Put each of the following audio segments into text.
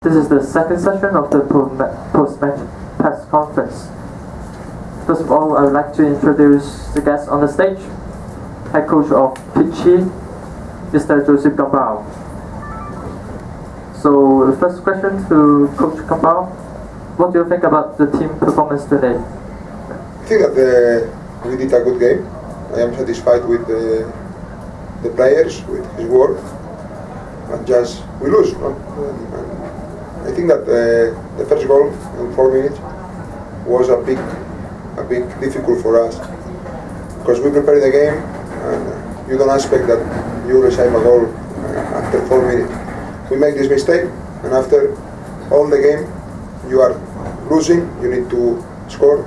This is the second session of the post-match press conference. First of all, I would like to introduce the guests on the stage. Head coach of Kitchee, Mr. Joseph Gambao. So the first question to Coach Gambao, what do you think about the team performance today? I think that we did a good game. I am satisfied with the players, with his work, and just we lose. No? And I think that the first goal in 4 minutes was a big difficult for us because we prepared the game and you don't expect that you receive a goal after 4 minutes. We make this mistake and after all the game you are losing, you need to score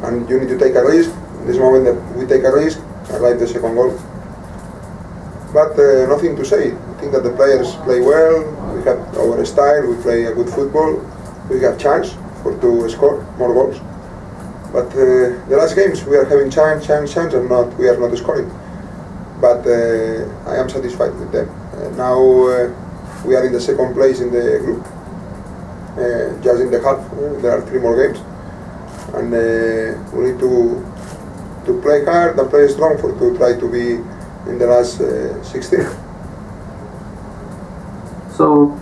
and you need to take a risk. In this moment that we take a risk, arrive the second goal. But nothing to say. I think that the players play well, we have our style, we play a good football, we have chance to score more goals. But the last games we are having chance and we are not scoring. But I am satisfied with them. Now we are in the second place in the group. Just in the half, there are 3 more games. And we need to play hard and play strong to try to be in the last 16. So,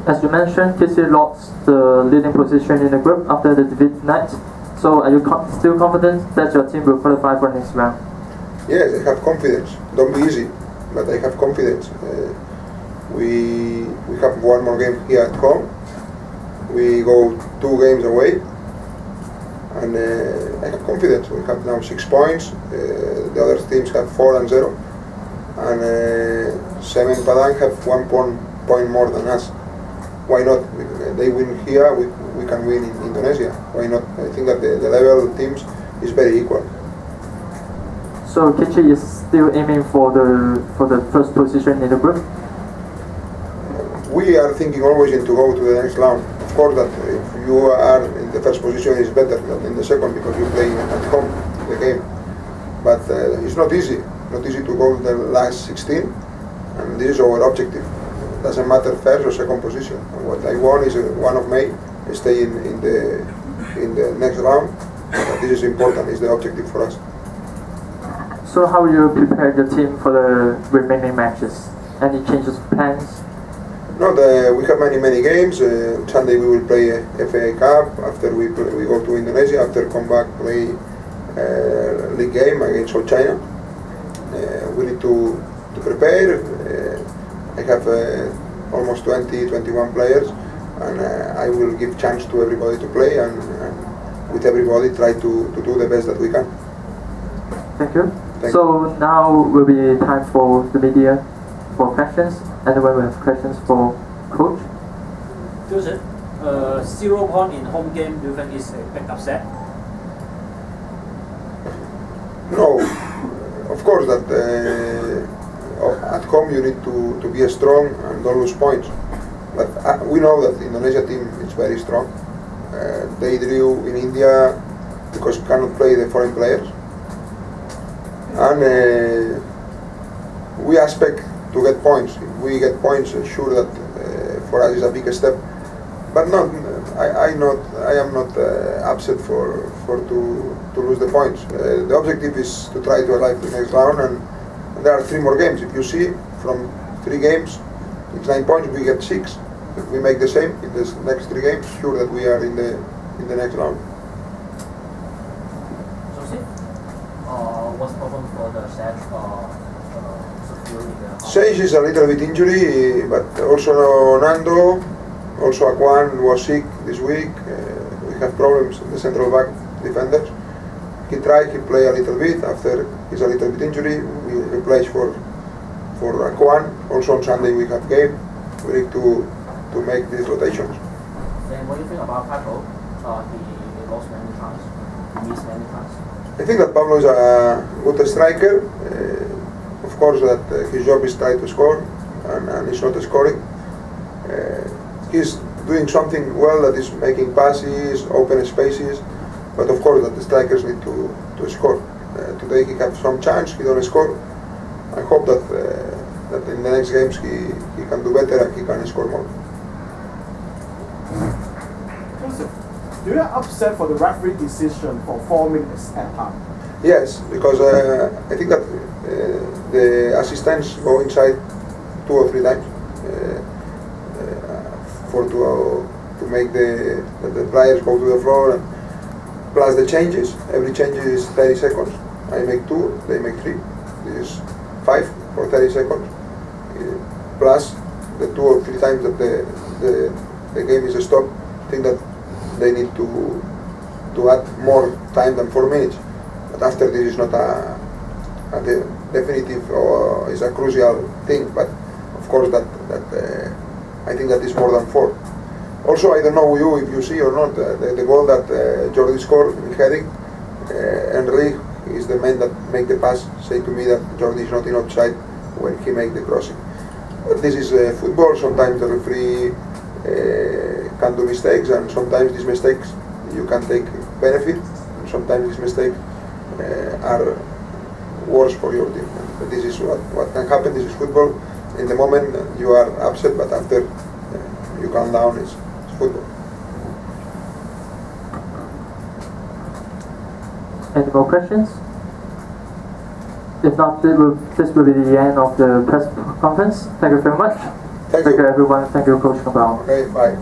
as you mentioned, Kitchee lost the leading position in the group after the defeat tonight. So, are you still confident that your team will qualify for next round? Yes, I have confidence. Don't be easy, but I have confidence. We have 1 more game here at home. We go 2 games away, and I have confidence. We have now 6 points. The other teams have 4 and 0, and 7 Padang have 1 point more than us. Why not? They win here, we can win in Indonesia. Why not? I think that the level of teams is very equal. So Kitchee is still aiming for the first position in the group? We are thinking always to go to the next round. Of course that if you are in the first position is better than in the second because you play at home the game. But it's not easy to go to the last 16, and this is our objective. Doesn't matter first or second position. What I want is 1 of May, stay in the next round. But this is important. It's the objective for us. So how will you prepare the team for the remaining matches? Any changes of plans? No, we have many games. Sunday we will play FA Cup. After we go to Indonesia. After come back play league game against South China. We need to prepare. I have almost 21 players, and I will give chance to everybody to play, and with everybody try to do the best that we can. Thank you. So now will be time for the media for questions, and when we have questions for coach. Joseph, 0 point in home game, do you think is a big upset? No, of course that at home you need to be strong and don't lose points. But we know that the Indonesia team is very strong. They drew in India because cannot play the foreign players. And we expect to get points. If we get points, sure that for us is a big step. But not, I am not upset to lose the points. The objective is to try to arrive to the next round, and there are 3 more games. If you see, from 3 games, it's 9 points. We get 6. If we make the same in the next 3 games, sure that we are in the next round. What's the problem for the Sage Sage is a little bit injury, but also Nando, also Aquan was sick this week. We have problems in the central back defenders. He played a little bit. After he's a little bit injury, we replace for Aquan. Also on Sunday we have game. We need to make these rotations. And what do you think about Pablo? He lost many times. He missed many times. I think that Pablo is a good striker. Of course that his job is try to score, and he's not scoring. He's doing something well, that is making passes, open spaces, but of course that the strikers need to score. Today he have some chance, he don't score. I hope that in the next games he can do better and he can score more. Do you upset for the referee decision for 4 minutes at half? Yes, because I think that the assistants go inside 2 or 3 times to make the players go to the floor, and plus the changes. Every change is 30 seconds. I make 2, they make 3. This is 5 for 30 seconds. Plus the 2 or 3 times that the game is stopped. I think that they need to add more time than 4 minutes. But after this is not a definitive or is a crucial thing. But of course that I think that is more than 4. Also, I don't know if you see or not the goal that Jordi scored in heading. Henry is the man that make the pass. Say to me that Jordi is not in offside when he make the crossing. But this is football. Sometimes the referee can do mistakes, and sometimes these mistakes you can take benefit, and sometimes these mistakes are worse for your team. But this is what can happen. This is football. In the moment you are upset, but after you calm down, it's football. Any more questions? If not, this will be the end of the press conference. Thank you very much. Thank you everyone. Thank you, Coach Cabral. Okay, bye.